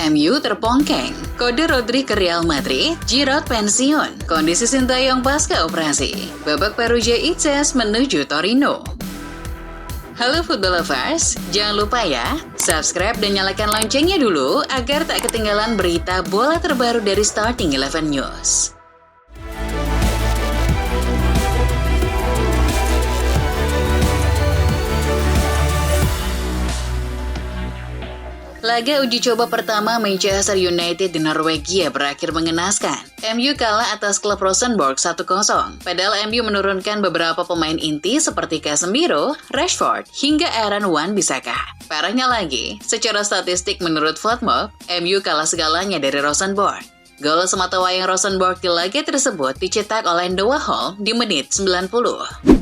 MU terpongkeng, kode Rodri ke Real Madrid, Giroud pensiun, kondisi Sintayong pasca operasi, babak Perugia Itses menuju Torino. Halo Football Lovers, jangan lupa ya, subscribe dan nyalakan loncengnya dulu agar tak ketinggalan berita bola terbaru dari Starting 11 News. Laga uji coba pertama Manchester United di Norwegia berakhir mengenaskan. MU kalah atas klub Rosenborg 1-0. Padahal MU menurunkan beberapa pemain inti seperti Casemiro, Rashford, hingga Aaron Wan-Bissaka. Parahnya lagi, secara statistik menurut Fotmob, MU kalah segalanya dari Rosenborg. Gol sematawayang Rosenborg di laga tersebut dicetak oleh Noah Holm di menit 90.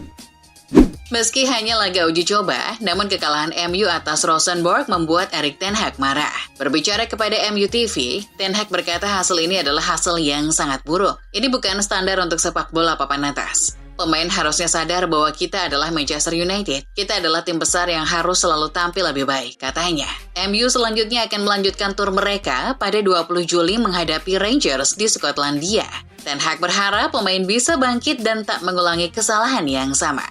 Meski hanya laga uji coba, namun kekalahan MU atas Rosenborg membuat Erik ten Hag marah. Berbicara kepada MU TV, Ten Hag berkata hasil ini adalah hasil yang sangat buruk. Ini bukan standar untuk sepak bola papan atas. Pemain harusnya sadar bahwa kita adalah Manchester United. Kita adalah tim besar yang harus selalu tampil lebih baik, katanya. MU selanjutnya akan melanjutkan tur mereka pada 20 Juli menghadapi Rangers di Skotlandia. Ten Hag berharap pemain bisa bangkit dan tak mengulangi kesalahan yang sama.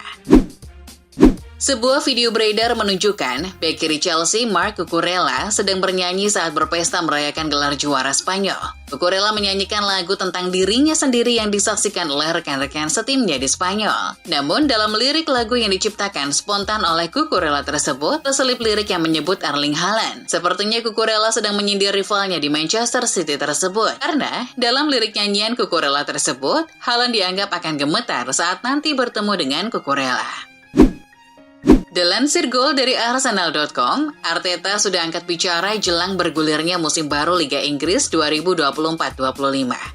Sebuah video beredar menunjukkan bek kiri Chelsea Marc Cucurella sedang bernyanyi saat berpesta merayakan gelar juara Spanyol. Cucurella menyanyikan lagu tentang dirinya sendiri yang disaksikan oleh rekan-rekan setimnya di Spanyol. Namun dalam lirik lagu yang diciptakan spontan oleh Cucurella tersebut terselip lirik yang menyebut Erling Haaland. Sepertinya Cucurella sedang menyindir rivalnya di Manchester City tersebut. Karena dalam lirik nyanyian Cucurella tersebut, Haaland dianggap akan gemetar saat nanti bertemu dengan Cucurella. Dilansir gol dari Arsenal.com, Arteta sudah angkat bicara jelang bergulirnya musim baru Liga Inggris 2024-25.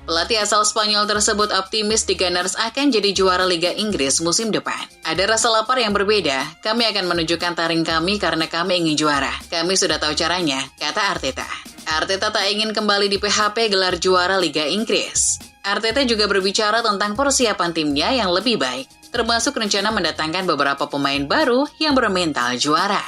Pelatih asal Spanyol tersebut optimis The Gunners akan jadi juara Liga Inggris musim depan. Ada rasa lapar yang berbeda, kami akan menunjukkan taring kami karena kami ingin juara. Kami sudah tahu caranya, kata Arteta. Arteta tak ingin kembali di PHP gelar juara Liga Inggris. Arteta juga berbicara tentang persiapan timnya yang lebih baik, termasuk rencana mendatangkan beberapa pemain baru yang bermental juara.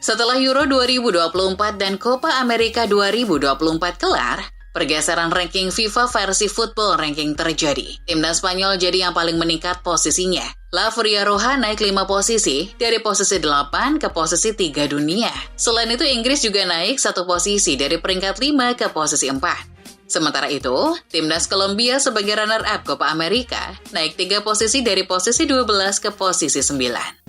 Setelah Euro 2024 dan Copa America 2024 kelar, pergeseran ranking FIFA versi Football Ranking terjadi. Timnas Spanyol jadi yang paling meningkat posisinya. La Furia Roja naik 5 posisi, dari posisi 8 ke posisi 3 dunia. Selain itu, Inggris juga naik 1 posisi dari peringkat 5 ke posisi 4. Sementara itu, timnas Kolombia sebagai runner-up Copa America naik 3 posisi dari posisi 12 ke posisi 9.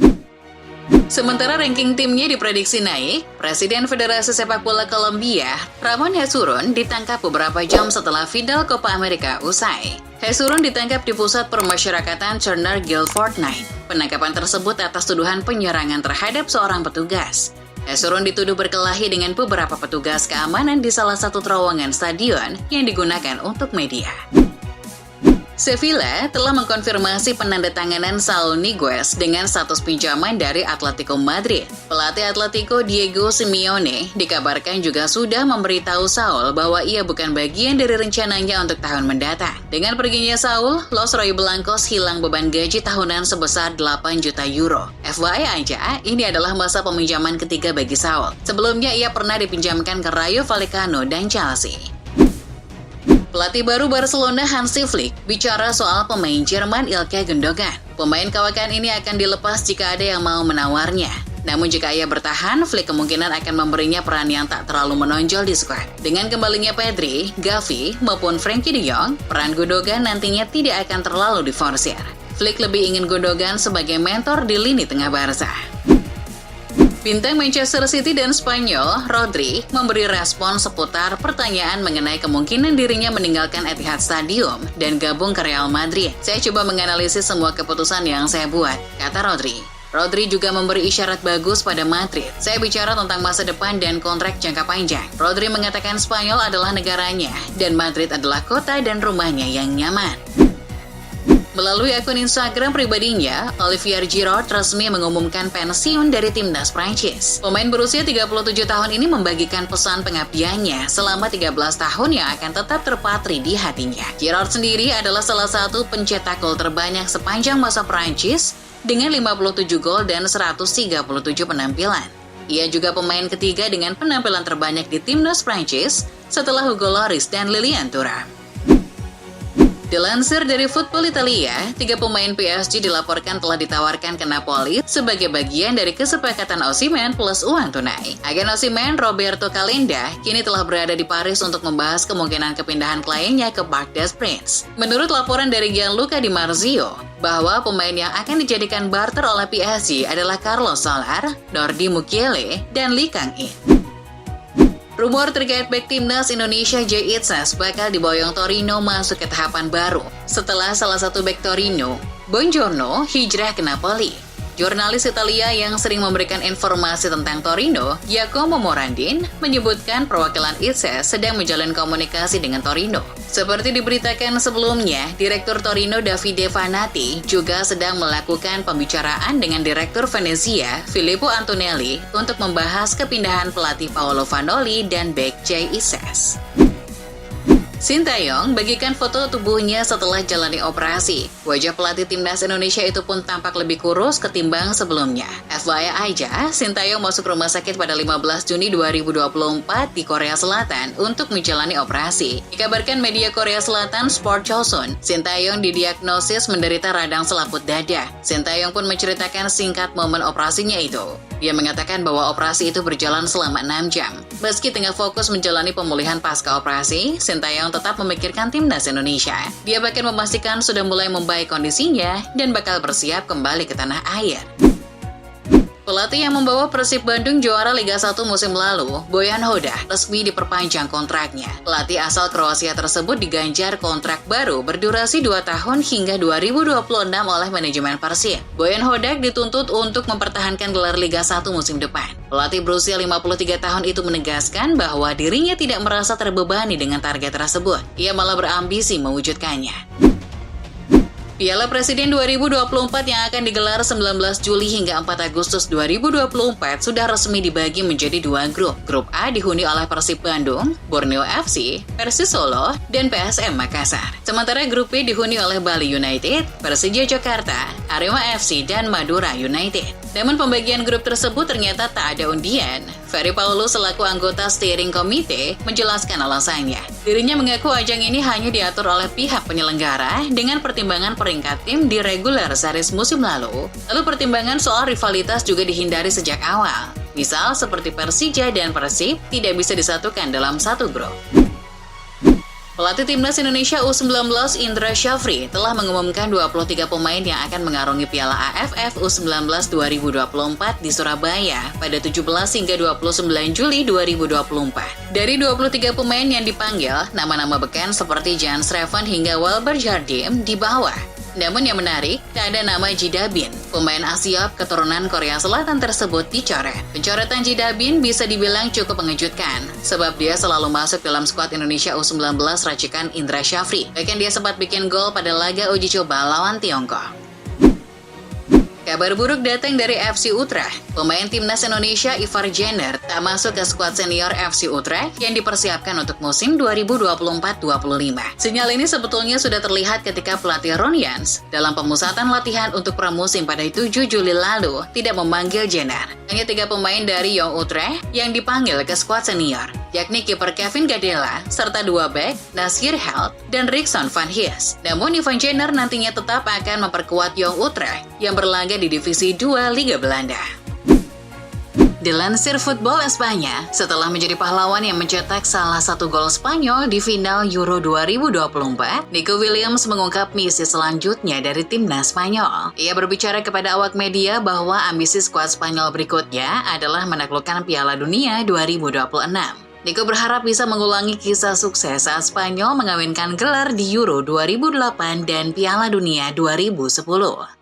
Sementara ranking timnya diprediksi naik, Presiden Federasi Sepak Bola Kolombia, Ramon Yesurún, ditangkap beberapa jam setelah final Copa America usai. Yesurún ditangkap di pusat permasyarakatan Turner Guilford Night. Penangkapan tersebut atas tuduhan penyerangan terhadap seorang petugas. Yesurún dituduh berkelahi dengan beberapa petugas keamanan di salah satu terowongan stadion yang digunakan untuk media. Sevilla telah mengkonfirmasi penandatanganan Saúl Ñíguez dengan status pinjaman dari Atletico Madrid. Pelatih Atletico Diego Simeone dikabarkan juga sudah memberitahu Saúl bahwa ia bukan bagian dari rencananya untuk tahun mendatang. Dengan perginya Saúl, Los Rojiblancos hilang beban gaji tahunan sebesar 8 juta euro. FYI aja, ini adalah masa peminjaman ketiga bagi Saúl. Sebelumnya ia pernah dipinjamkan ke Rayo Vallecano dan Chelsea. Pelatih baru Barcelona Hansi Flick bicara soal pemain Jerman Ilkay Gundogan. Pemain kawakan ini akan dilepas jika ada yang mau menawarnya. Namun jika ia bertahan, Flick kemungkinan akan memberinya peran yang tak terlalu menonjol di skuad. Dengan kembalinya Pedri, Gavi, maupun Frenkie de Jong, peran Gundogan nantinya tidak akan terlalu diforsir. Flick lebih ingin Gundogan sebagai mentor di lini tengah Barca. Bintang Manchester City dan Spanyol, Rodri, memberi respon seputar pertanyaan mengenai kemungkinan dirinya meninggalkan Etihad Stadium dan gabung ke Real Madrid. Saya coba menganalisis semua keputusan yang saya buat, kata Rodri. Rodri juga memberi isyarat bagus pada Madrid. Saya bicara tentang masa depan dan kontrak jangka panjang. Rodri mengatakan Spanyol adalah negaranya dan Madrid adalah kota dan rumahnya yang nyaman. Melalui akun Instagram pribadinya, Olivier Giroud resmi mengumumkan pensiun dari timnas Prancis. Pemain berusia 37 tahun ini membagikan pesan pengabdiannya selama 13 tahun yang akan tetap terpatri di hatinya. Giroud sendiri adalah salah satu pencetak gol terbanyak sepanjang masa Prancis dengan 57 gol dan 137 penampilan. Ia juga pemain ketiga dengan penampilan terbanyak di timnas Prancis setelah Hugo Lloris dan Lilian Thuram. Dilansir dari Football Italia, 3 pemain PSG dilaporkan telah ditawarkan ke Napoli sebagai bagian dari kesepakatan Osimhen plus uang tunai. Agen Osimhen, Roberto Calenda, kini telah berada di Paris untuk membahas kemungkinan kepindahan kliennya ke Parc des Princes. Menurut laporan dari Gianluca Di Marzio, bahwa pemain yang akan dijadikan barter oleh PSG adalah Carlos Soler, Nordi Mukiele, dan Lee Kang-in. Rumor terkait bek timnas Indonesia Jay Itzes bakal diboyong Torino masuk ke tahapan baru setelah salah satu bek Torino, Buongiorno, hijrah ke Napoli. Jurnalis Italia yang sering memberikan informasi tentang Torino, Giacomo Morandin, menyebutkan perwakilan Itzes sedang menjalin komunikasi dengan Torino. Seperti diberitakan sebelumnya, Direktur Torino Davide Vanatti juga sedang melakukan pembicaraan dengan Direktur Venezia, Filippo Antonelli, untuk membahas kepindahan pelatih Paolo Vanoli dan bek Jay Itzes. Sintayong bagikan foto tubuhnya setelah jalani operasi. Wajah pelatih timnas Indonesia itu pun tampak lebih kurus ketimbang sebelumnya. FYI aja, Sintayong masuk rumah sakit pada 15 Juni 2024 di Korea Selatan untuk menjalani operasi. Dikabarkan media Korea Selatan Sport Chosun, Sintayong didiagnosis menderita radang selaput dada. Sintayong pun menceritakan singkat momen operasinya itu. Dia mengatakan bahwa operasi itu berjalan selama 6 jam. Meski tengah fokus menjalani pemulihan pasca operasi, Sintayong tetap memikirkan timnas Indonesia. Dia bahkan memastikan sudah mulai membaik kondisinya dan bakal bersiap kembali ke tanah air. Pelatih yang membawa Persib Bandung juara Liga 1 musim lalu, Bojan Hodak, resmi diperpanjang kontraknya. Pelatih asal Kroasia tersebut diganjar kontrak baru berdurasi 2 tahun hingga 2026 oleh manajemen Persib. Bojan Hodak dituntut untuk mempertahankan gelar Liga 1 musim depan. Pelatih berusia 53 tahun itu menegaskan bahwa dirinya tidak merasa terbebani dengan target tersebut. Ia malah berambisi mewujudkannya. Piala Presiden 2024 yang akan digelar 19 Juli hingga 4 Agustus 2024 sudah resmi dibagi menjadi 2 grup. Grup A dihuni oleh Persib Bandung, Borneo FC, Persis Solo, dan PSM Makassar. Sementara grup B dihuni oleh Bali United, Persija Jakarta, Arema FC, dan Madura United. Namun pembagian grup tersebut ternyata tak ada undian. Ferry Paulus selaku anggota steering committee menjelaskan alasannya. Dirinya mengaku ajang ini hanya diatur oleh pihak penyelenggara dengan pertimbangan peringkat tim di regular series musim lalu. Lalu pertimbangan soal rivalitas juga dihindari sejak awal. Misal seperti Persija dan Persib tidak bisa disatukan dalam satu grup. Pelatih Timnas Indonesia U19 Indra Syafri telah mengumumkan 23 pemain yang akan mengarungi Piala AFF U19 2024 di Surabaya pada 17 hingga 29 Juli 2024. Dari 23 pemain yang dipanggil, nama-nama beken seperti Jan Schreven hingga Welber Jardim di bawah. Namun yang menarik, tak ada nama Jidabin. Pemain Asia keturunan Korea Selatan tersebut dicoret. Pencoretan Jidabin bisa dibilang cukup mengejutkan, sebab dia selalu masuk dalam skuad Indonesia U19 racikan Indra Syafri. Bahkan dia sempat bikin gol pada laga uji coba lawan Tiongkok. Kabar buruk datang dari FC Utrecht. Pemain timnas Indonesia Ivar Jenner tak masuk ke skuad senior FC Utrecht yang dipersiapkan untuk musim 2024-25. Sinyal ini sebetulnya sudah terlihat ketika pelatih Ron Jans dalam pemusatan latihan untuk pramusim pada 7 Juli lalu tidak memanggil Jenner. Hanya 3 pemain dari Young Utrecht yang dipanggil ke skuad senior, yakni kiper Kevin Gadela, serta 2 bek, Nasir Held, dan Rickson van Hees. Namun Ivan Jenner nantinya tetap akan memperkuat Young Utrecht yang berlaga di Divisi 2 Liga Belanda. Dilansir Football Espanya, setelah menjadi pahlawan yang mencetak salah satu gol Spanyol di final Euro 2024, Nico Williams mengungkap misi selanjutnya dari timnas Spanyol. Ia berbicara kepada awak media bahwa ambisi skuad Spanyol berikutnya adalah menaklukkan Piala Dunia 2026. Nico berharap bisa mengulangi kisah sukses saat Spanyol mengawinkan gelar di Euro 2008 dan Piala Dunia 2010.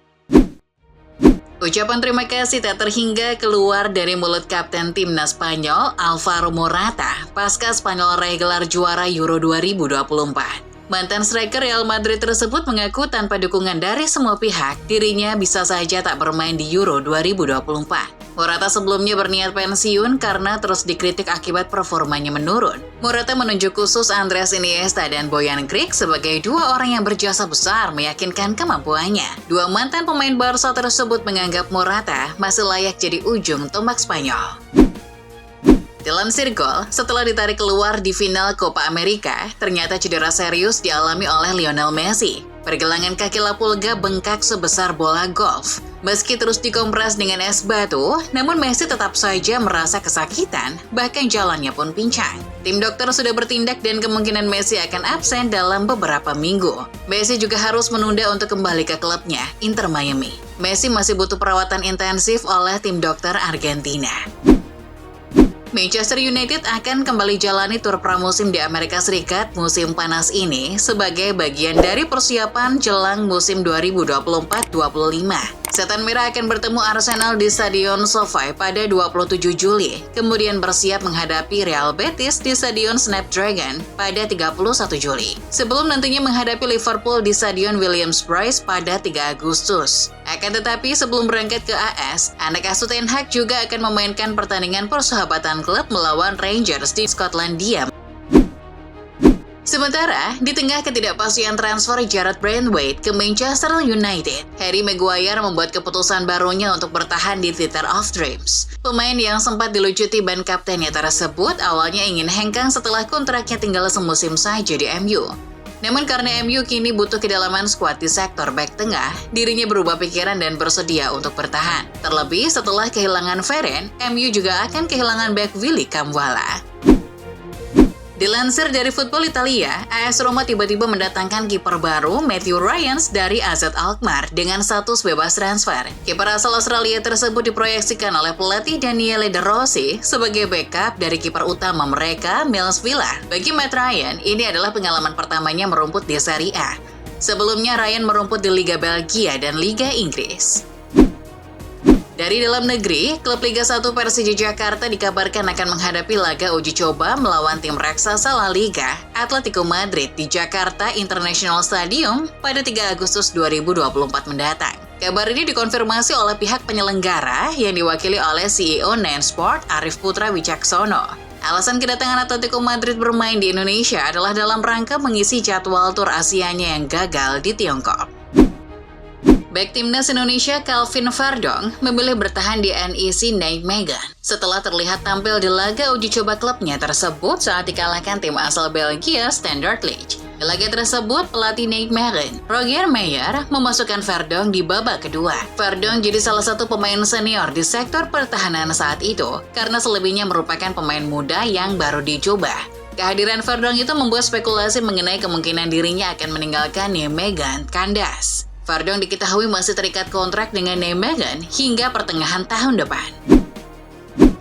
Ucapan terima kasih tak terhingga keluar dari mulut Kapten Timnas Spanyol, Alvaro Morata, pasca Spanyol raih gelar juara Euro 2024. Mantan striker Real Madrid tersebut mengaku tanpa dukungan dari semua pihak, dirinya bisa saja tak bermain di Euro 2024. Morata sebelumnya berniat pensiun karena terus dikritik akibat performanya menurun. Morata menunjuk khusus Andres Iniesta dan Bojan Kriek sebagai 2 orang yang berjasa besar meyakinkan kemampuannya. 2 mantan pemain Barca tersebut menganggap Morata masih layak jadi ujung tombak Spanyol. Dilansir Goal, setelah ditarik keluar di final Copa America, ternyata cedera serius dialami oleh Lionel Messi. Pergelangan kaki Lapulga bengkak sebesar bola golf. Meski terus dikompres dengan es batu, namun Messi tetap saja merasa kesakitan, bahkan jalannya pun pincang. Tim dokter sudah bertindak dan kemungkinan Messi akan absen dalam beberapa minggu. Messi juga harus menunda untuk kembali ke klubnya, Inter Miami. Messi masih butuh perawatan intensif oleh tim dokter Argentina. Manchester United akan kembali jalani tur pramusim di Amerika Serikat musim panas ini sebagai bagian dari persiapan jelang musim 2024-25. Setan Merah akan bertemu Arsenal di Stadion SoFi pada 27 Juli, kemudian bersiap menghadapi Real Betis di Stadion Snapdragon pada 31 Juli, sebelum nantinya menghadapi Liverpool di Stadion Williams-Brice pada 3 Agustus. Akan tetapi sebelum berangkat ke AS, anak asuh Ten Hag juga akan memainkan pertandingan persahabatan klub melawan Rangers di Skotlandia. Sementara, di tengah ketidakpastian transfer Gareth Braithwaite ke Manchester United, Harry Maguire membuat keputusan barunya untuk bertahan di Theatre of Dreams. Pemain yang sempat dilucuti ban kaptennya tersebut awalnya ingin hengkang setelah kontraknya tinggal semusim saja di MU. Namun karena MU kini butuh kedalaman skuad di sektor bek tengah, dirinya berubah pikiran dan bersedia untuk bertahan. Terlebih setelah kehilangan Varane, MU juga akan kehilangan bek Willy Kamwala. Dilansir dari Football Italia, AS Roma tiba-tiba mendatangkan kiper baru Matthew Ryan dari AZ Alkmaar dengan status bebas transfer. Kiper asal Australia tersebut diproyeksikan oleh pelatih Daniele De Rossi sebagai backup dari kiper utama mereka, Miles Villa. Bagi Matt Ryan, ini adalah pengalaman pertamanya merumput di Serie A. Sebelumnya Ryan merumput di Liga Belgia dan Liga Inggris. Dari dalam negeri, klub Liga 1 Persija Jakarta dikabarkan akan menghadapi laga uji coba melawan tim raksasa La Liga, Atletico Madrid di Jakarta International Stadium pada 3 Agustus 2024 mendatang. Kabar ini dikonfirmasi oleh pihak penyelenggara yang diwakili oleh CEO Nine Sport Arif Putra Wicaksono. Alasan kedatangan Atletico Madrid bermain di Indonesia adalah dalam rangka mengisi jadwal tur Asianya yang gagal di Tiongkok. Bek timnas Indonesia Calvin Verdong memilih bertahan di NEC Nijmegen setelah terlihat tampil di laga uji coba klubnya tersebut saat dikalahkan tim asal Belgia Standard Liège. Di laga tersebut, pelatih Nijmegen, Roger Meijer, memasukkan Verdong di babak kedua. Verdong jadi salah satu pemain senior di sektor pertahanan saat itu karena selebihnya merupakan pemain muda yang baru dicoba. Kehadiran Verdong itu membuat spekulasi mengenai kemungkinan dirinya akan meninggalkan Nijmegen kandas. Verdong diketahui masih terikat kontrak dengan Nijmegen hingga pertengahan tahun depan.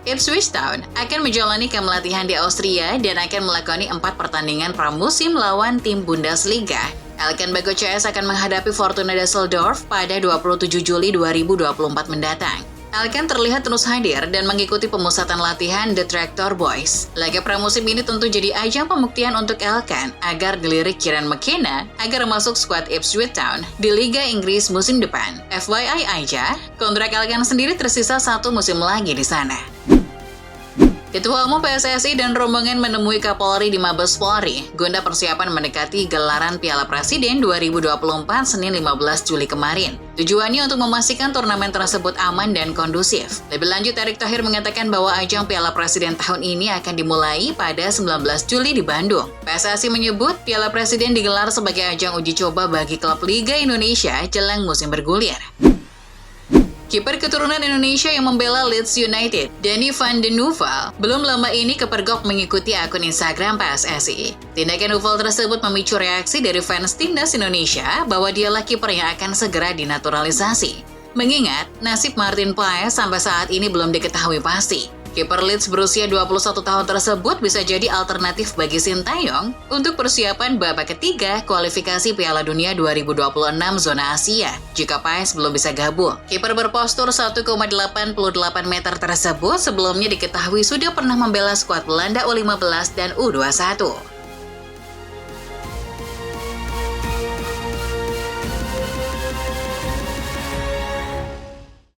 Ipswich Town akan menjalani camp latihan di Austria dan akan melakoni 4 pertandingan pramusim lawan tim Bundesliga. Elkenbago CS akan menghadapi Fortuna Düsseldorf pada 27 Juli 2024 mendatang. Elken terlihat terus hadir dan mengikuti pemusatan latihan The Tractor Boys. Laga pramusim ini tentu jadi ajang pembuktian untuk Elken agar dilirik Kieran McKenna agar masuk skuad Ipswich Town di Liga Inggris musim depan. FYI aja, kontrak Elken sendiri tersisa 1 musim lagi di sana. Ketua Umum PSSI dan rombongan menemui Kapolri di Mabes Polri guna persiapan mendekati gelaran Piala Presiden 2024 Senin 15 Juli kemarin. Tujuannya untuk memastikan turnamen tersebut aman dan kondusif. Lebih lanjut, Erick Thohir mengatakan bahwa ajang Piala Presiden tahun ini akan dimulai pada 19 Juli di Bandung. PSSI menyebut Piala Presiden digelar sebagai ajang uji coba bagi klub Liga Indonesia jelang musim bergulir. Kiper keturunan Indonesia yang membela Leeds United, Donny van de Nieuwel, belum lama ini kepergok mengikuti akun Instagram PSSI. Tindakan Nieuwel tersebut memicu reaksi dari fans timnas Indonesia bahwa dialah kiper yang akan segera dinaturalisasi. Mengingat, nasib Martin Paes sampai saat ini belum diketahui pasti. Kiper Leeds berusia 21 tahun tersebut bisa jadi alternatif bagi Sintayong untuk persiapan babak ketiga kualifikasi Piala Dunia 2026 zona Asia jika Paes belum bisa gabung. Kiper berpostur 1,88 meter tersebut sebelumnya diketahui sudah pernah membela skuad Belanda U15 dan U21.